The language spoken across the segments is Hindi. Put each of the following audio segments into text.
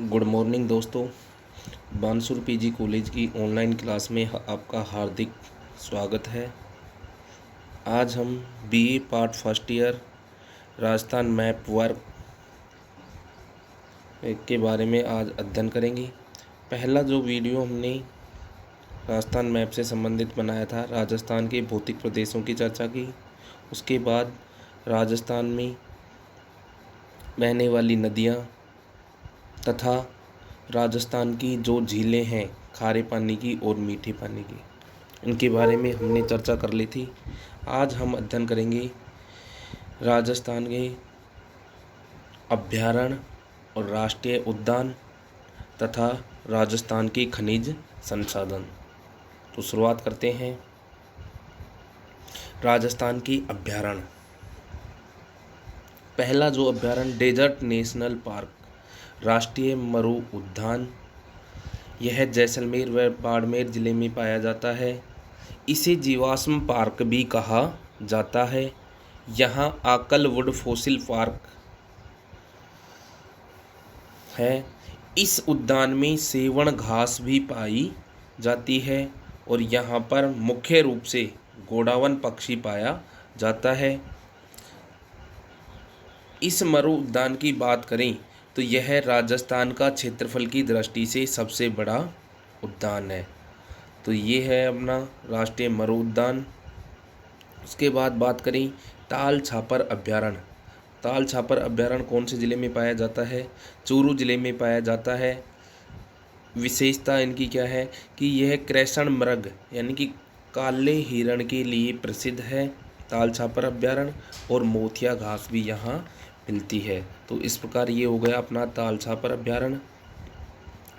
गुड मॉर्निंग दोस्तों। बानसूर पीजी कॉलेज की ऑनलाइन क्लास में आपका हार्दिक स्वागत है। आज हम BA part first year Rajasthan map work के बारे में आज अध्ययन करेंगे। पहला जो वीडियो हमने राजस्थान मैप से संबंधित बनाया था, राजस्थान के भौतिक प्रदेशों की चर्चा की। उसके बाद राजस्थान में बहने वाली नदियाँ तथा राजस्थान की जो झीलें हैं, खारे पानी की और मीठे पानी की, इनके बारे में हमने चर्चा कर ली थी। आज हम अध्ययन करेंगे राजस्थान के अभयारण्य और राष्ट्रीय उद्यान तथा राजस्थान के खनिज संसाधन। तो शुरुआत करते हैं। राजस्थान की अभयारण्य। पहला जो अभयारण्य डेजर्ट नेशनल पार्क राष्ट्रीय मरु उद्यान, यह जैसलमेर व बाड़मेर जिले में पाया जाता है। इसे जीवाश्म पार्क भी कहा जाता है। यहाँ आकलवुड फॉसिल पार्क है। इस उद्यान में सेवण घास भी पाई जाती है और यहाँ पर मुख्य रूप से गोडावन पक्षी पाया जाता है। इस मरु उद्यान की बात करें तो यह राजस्थान का क्षेत्रफल की दृष्टि से सबसे बड़ा उद्यान है। तो ये है अपना राष्ट्रीय मरु उद्यान। उसके बाद बात करें ताल छापर अभयारण्य। ताल छापर अभयारण्य कौन से ज़िले में पाया जाता है? चूरू जिले में पाया जाता है। विशेषता इनकी क्या है कि यह कृष्ण मृग यानी कि काले हिरण के लिए प्रसिद्ध है, ताल छापर अभयारण्य, और मोतिया घास भी यहाँ मिलती है। तो इस प्रकार ये हो गया अपना ताल छापर अभयारण्य।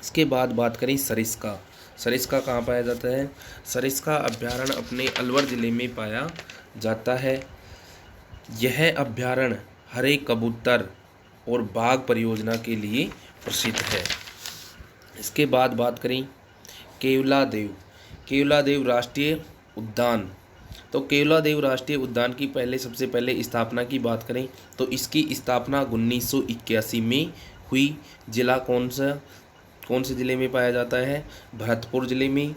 इसके बाद बात करें सरिस्का। सरिस्का कहाँ पाया जाता है? सरिस्का अभयारण्य अपने अलवर ज़िले में पाया जाता है। यह अभयारण्य हरे कबूतर और बाघ परियोजना के लिए प्रसिद्ध है। इसके बाद बात करें केवलादेव। केवलादेव राष्ट्रीय उद्यान। तो केवलादेव राष्ट्रीय उद्यान की सबसे पहले स्थापना की बात करें तो इसकी स्थापना 1981 में हुई। जिला कौन से ज़िले में पाया जाता है? भरतपुर ज़िले में।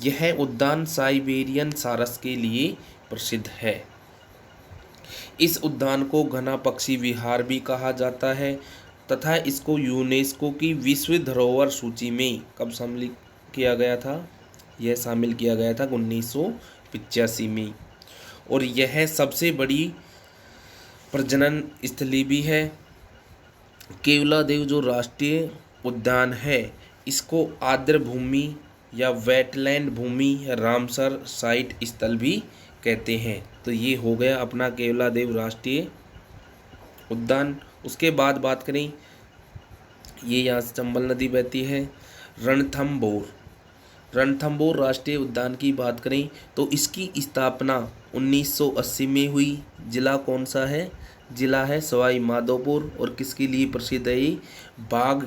यह उद्यान साइबेरियन सारस के लिए प्रसिद्ध है। इस उद्यान को घना पक्षी विहार भी कहा जाता है तथा इसको यूनेस्को की विश्व धरोहर सूची में कब शामिल किया गया था? यह शामिल किया गया था 1985 में। और यह सबसे बड़ी प्रजनन स्थली भी है। केवलादेव जो राष्ट्रीय उद्यान है, इसको आर्द्र भूमि या वेटलैंड भूमि या रामसर साइट स्थल भी कहते हैं। तो ये हो गया अपना केवलादेव राष्ट्रीय उद्यान। उसके बाद बात करें, ये यहाँ से चंबल नदी बहती है। रणथंभौर। रणथंभौर राष्ट्रीय उद्यान की बात करें तो इसकी स्थापना 1980 में हुई। जिला कौन सा है? जिला है सवाई माधोपुर। और किसके लिए प्रसिद्ध है? बाघ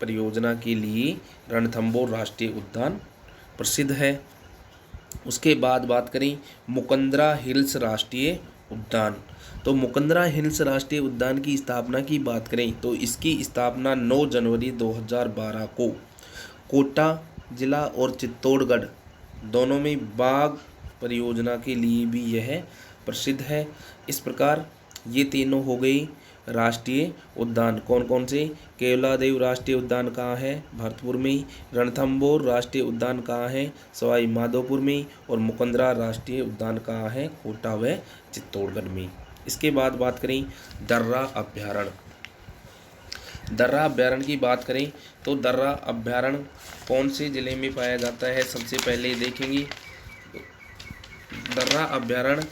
परियोजना के लिए रणथंभौर राष्ट्रीय उद्यान प्रसिद्ध है। उसके बाद बात करें मुकंदरा हिल्स राष्ट्रीय उद्यान। तो मुकंदरा हिल्स राष्ट्रीय उद्यान की स्थापना की बात करें तो इसकी स्थापना 9 जनवरी 2012 को कोटा जिला और चित्तौड़गढ़ दोनों में बाघ परियोजना के लिए भी यह प्रसिद्ध है। इस प्रकार ये तीनों हो गई राष्ट्रीय उद्यान। कौन कौन से? केवलादेव राष्ट्रीय उद्यान कहाँ है? भरतपुर में। रणथंभौर राष्ट्रीय उद्यान कहाँ है? सवाई माधोपुर में। और मुकंदरा राष्ट्रीय उद्यान कहाँ है? कोटा व चित्तौड़गढ़ में। इसके बाद बात करें दर्रा अभयारण्य। दर्रा अभयारण्य की बात करें तो दर्रा अभयारण्य कौन से ज़िले में पाया जाता है? सबसे पहले देखेंगे दर्रा अभयारण्य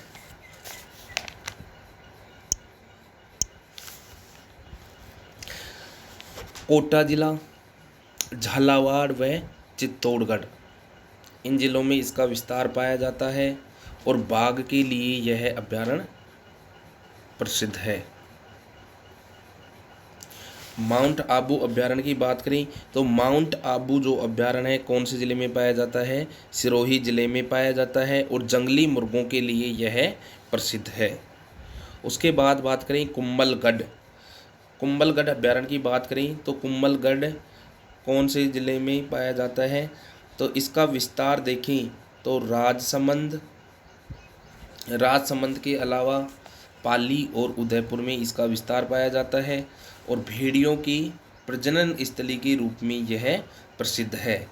कोटा जिला, झालावाड़ व चित्तौड़गढ़, इन जिलों में इसका विस्तार पाया जाता है और बाघ के लिए यह अभयारण्य प्रसिद्ध है। माउंट आबू अभयारण्य की बात करें तो माउंट आबू जो अभयारण्य है कौन से ज़िले में पाया जाता है? सिरोही ज़िले में पाया जाता है और जंगली मुर्गों के लिए यह प्रसिद्ध है। उसके बाद बात करें कुंभलगढ़। कुंभलगढ़ अभ्यारण्य की बात करें तो कुंभलगढ़ कौन से ज़िले में पाया जाता है, तो इसका विस्तार देखें तो राजसमंद के अलावा पाली और उदयपुर में इसका विस्तार पाया जाता है और भेड़ियों की प्रजनन स्थली के रूप में यह प्रसिद्ध है।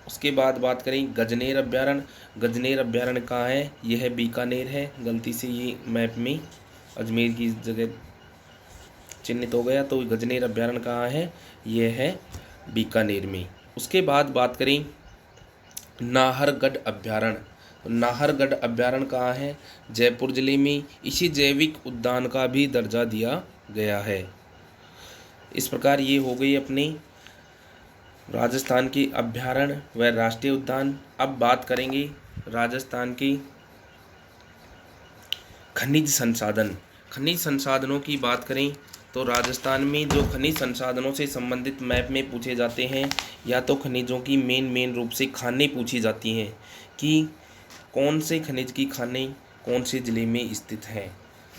उसके बाद बात करें गजनेर अभ्यारण्य। गजनेर अभ्यारण्य कहाँ है, यह बीकानेर है। गलती से ये मैप में अजमेर की जगह चिन्हित हो गया, तो गजनेर अभ्यारण्य कहाँ है, यह है बीकानेर में। उसके बाद बात करें नाहरगढ़ अभ्यारण्य। तो नाहरगढ़ अभ्यारण्य कहाँ है, जयपुर जिले में। इसी जैविक उद्यान का भी दर्जा दिया गया है। इस प्रकार ये हो गई अपनी राजस्थान की अभ्यारण्य व राष्ट्रीय उद्यान। अब बात करेंगे राजस्थान की खनिज संसाधन। खनिज संसाधनों की बात करें तो राजस्थान में जो खनिज संसाधनों से संबंधित मैप में पूछे जाते हैं, या तो खनिजों की मेन रूप से खानें पूछी जाती हैं कि कौन से खनिज की खानें कौन से ज़िले में स्थित हैं।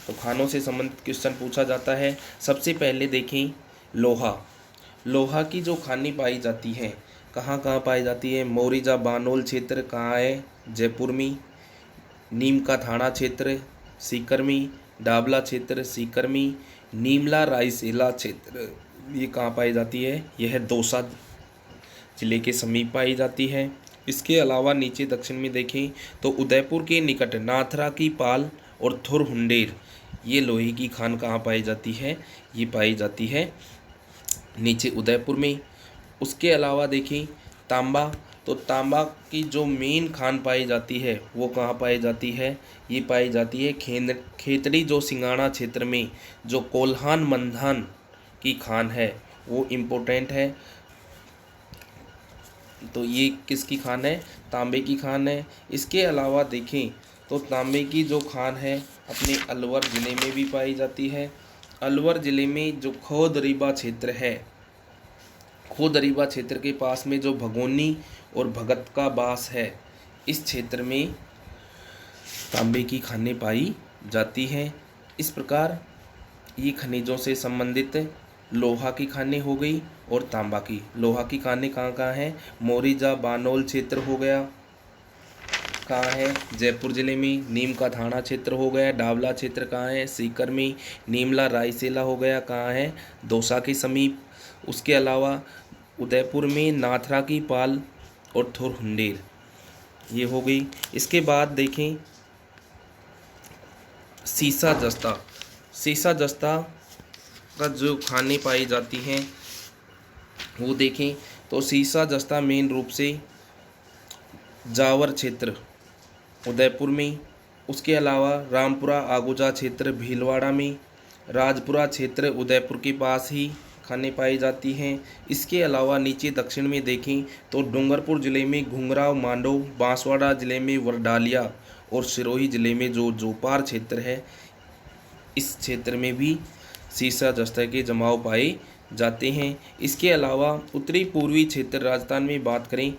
तो खानों से संबंधित क्वेश्चन पूछा जाता है। सबसे पहले देखें लोहा। लोहा की जो खानें पाई जाती हैं, कहाँ कहाँ पाई जाती है, मोरीजा बानोल क्षेत्र कहाँ है, जयपुर में। नीम का थाना क्षेत्र सीकर में, डाबला क्षेत्र सीकर में, नीमला रायसेला क्षेत्र ये कहाँ पाई जाती है, यह दौसा जिले के समीप पाई जाती है। इसके अलावा नीचे दक्षिण में देखें तो उदयपुर के निकट नाथरा की पाल और थुरहुंडेर ये लोहे की खान कहाँ पाई जाती है, ये पाई जाती है नीचे उदयपुर में। उसके अलावा देखें तांबा। तो तांबा की जो मेन खान पाई जाती है वो कहाँ पाई जाती है, ये पाई जाती है खेतड़ी जो सिंगाणा क्षेत्र में जो कोल्हान मंधान की खान है वो इम्पोर्टेंट है। तो ये किसकी खान है, तांबे की खान है। इसके अलावा देखें तो तांबे की जो खान है अपने अलवर ज़िले में भी पाई जाती है। अलवर ज़िले में जो खोदरीबा क्षेत्र है, खोदरीबा क्षेत्र के पास में जो भगोनी और भगत का बास है, इस क्षेत्र में तांबे की खानें पाई जाती हैं। इस प्रकार ये खनिजों से संबंधित लोहा की खानें हो गई और तांबा की। लोहा की खानें कहाँ कहाँ हैं, मोरीजा बानोल क्षेत्र हो गया, कहाँ है, जयपुर ज़िले में। नीम का थाना क्षेत्र हो गया, डावला क्षेत्र कहाँ है, सीकर में। नीमला रायसेला हो गया, कहाँ है, दौसा के समीप। उसके अलावा उदयपुर में नाथरा की पाल और थुरहुंडेर ये हो गई। इसके बाद देखें सीसा जस्ता। सीसा जस्ता का जो खाने पाई जाती हैं वो देखें तो सीसा जस्ता मेन रूप से जावर क्षेत्र उदयपुर में। उसके अलावा रामपुरा आगुजा क्षेत्र भीलवाड़ा में, राजपुरा क्षेत्र उदयपुर के पास ही खाने पाई जाती हैं। इसके अलावा नीचे दक्षिण में देखें तो डूंगरपुर ज़िले में घुंघराव मांडो, बांसवाड़ा ज़िले में वरडालिया और सिरोही ज़िले में जो जोपार क्षेत्र है, इस क्षेत्र में भी सीसा जस्ता के जमाव पाए जाते हैं। इसके अलावा उत्तरी पूर्वी क्षेत्र राजस्थान में बात करें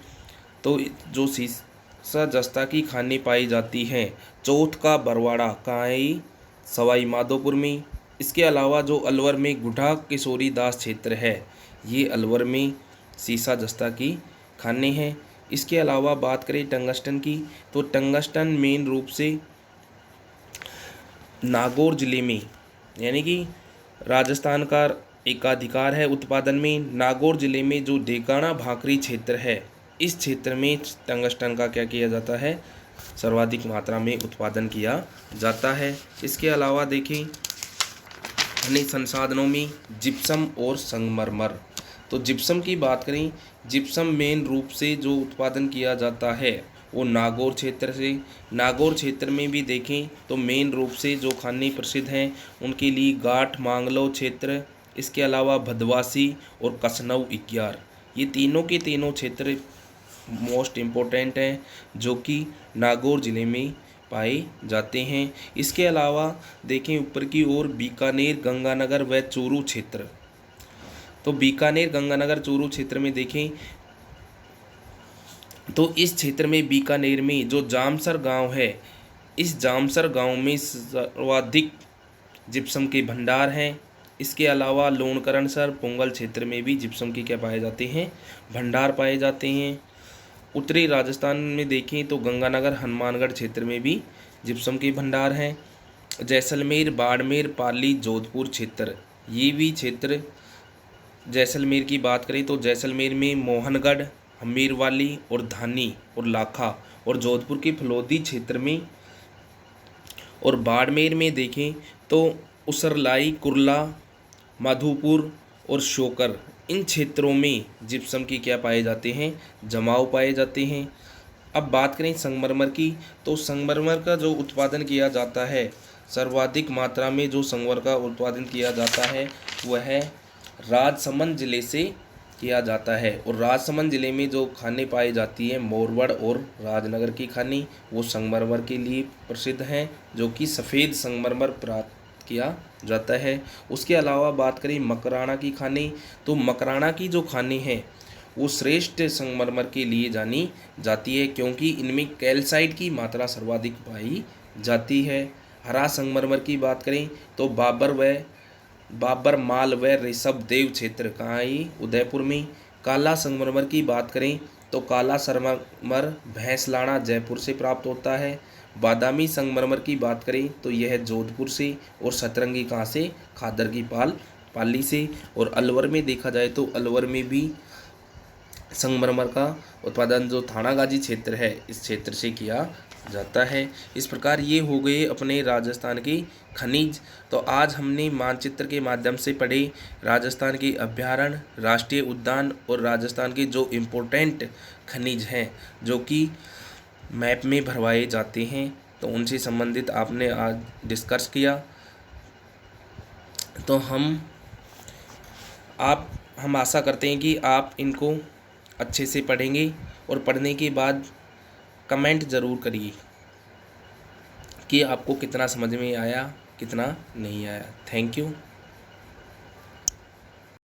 तो जो सीसा जस्ता की खानें पाई जाती हैं, चौथ का बरवाड़ा कहाँ है, सवाई माधोपुर में। इसके अलावा जो अलवर में गुढ़ा किशोरी दास क्षेत्र है, ये अलवर में सीसा जस्ता की खानें हैं। इसके अलावा बात करें टंगस्टन की तो टंगस्टन मेन रूप से नागौर ज़िले में, यानी कि राजस्थान का एकाधिकार है उत्पादन में। नागौर ज़िले में जो डेकाना भाकरी क्षेत्र है, इस क्षेत्र में टंगस्टन का क्या किया जाता है, सर्वाधिक मात्रा में उत्पादन किया जाता है। इसके अलावा देखें खनिज संसाधनों में जिप्सम और संगमरमर। तो जिप्सम की बात करें, जिप्सम मेन रूप से जो उत्पादन किया जाता है वो नागौर क्षेत्र से। नागौर क्षेत्र में भी देखें तो मेन रूप से जो खाने प्रसिद्ध हैं उनके लिए गाठ मांगलो क्षेत्र, इसके अलावा भदवासी और कसनऊ इग्यार, ये तीनों के तीनों क्षेत्र मोस्ट इम्पोर्टेंट हैं जो कि नागौर ज़िले में पाए जाते हैं। इसके अलावा देखें ऊपर की ओर बीकानेर, गंगानगर व चूरू क्षेत्र। तो बीकानेर, गंगानगर, चूरू क्षेत्र में देखें तो इस क्षेत्र में बीकानेर में जो जामसर गांव है, इस जामसर गांव में सर्वाधिक जिप्सम के भंडार हैं। इसके अलावा लोणकरणसर पुंगल क्षेत्र में भी जिप्सम के क्या पाए जाते हैं, भंडार पाए जाते हैं। उत्तरी राजस्थान में देखें तो गंगानगर हनुमानगढ़ क्षेत्र में भी जिप्सम के भंडार हैं। जैसलमेर, बाड़मेर, पाली, जोधपुर क्षेत्र, ये भी क्षेत्र, जैसलमेर की बात करें तो जैसलमेर में मोहनगढ़, हमीरवाली और धानी और लाखा, और जोधपुर के फलोदी क्षेत्र में, और बाड़मेर में देखें तो उसरलाई, कुर्ला, माधोपुर और शोकर, इन क्षेत्रों में जिप्सम की क्या पाए जाते हैं, जमाव पाए जाते हैं। अब बात करें संगमरमर की, तो संगमरमर का जो उत्पादन किया जाता है, सर्वाधिक मात्रा में जो संगमरमर का उत्पादन किया जाता है वह राजसमंद जिले से किया जाता है। और राजसमंद जिले में जो खानें पाई जाती हैं, मोरवड़ और राजनगर की खानी, वो संगमरमर के लिए प्रसिद्ध हैं, जो कि सफ़ेद संगमरमर प्राप्त किया जाता है। उसके अलावा बात करें मकराना की खानी, तो मकराना की जो खानी है वो श्रेष्ठ संगमरमर के लिए जानी जाती है, क्योंकि इनमें कैल्साइट की मात्रा सर्वाधिक पाई जाती है। हरा संगमरमर की बात करें तो बाबर माल व ऋषभ देव क्षेत्र, कहाँ है, उदयपुर में। काला संगमरमर की बात करें तो काला संगमरमर भैंसलाना जयपुर से प्राप्त होता है। बादामी संगमरमर की बात करें तो यह जोधपुर से, और सतरंगी कहाँ से, खादर की पाली से। और अलवर में देखा जाए तो अलवर में भी संगमरमर का उत्पादन जो थानागाजी क्षेत्र है, इस क्षेत्र से किया जाता है। इस प्रकार ये हो गए अपने राजस्थान के खनिज। तो आज हमने मानचित्र के माध्यम से पढ़े राजस्थान के अभ्यारण्य, राष्ट्रीय उद्यान और राजस्थान के जो इम्पोर्टेंट खनिज हैं जो कि मैप में भरवाए जाते हैं, तो उनसे संबंधित आपने आज डिस्कस किया। तो हम आशा करते हैं कि आप इनको अच्छे से पढ़ेंगे, और पढ़ने के बाद कमेंट ज़रूर करिए कि आपको कितना समझ में आया, कितना नहीं आया। Thank you.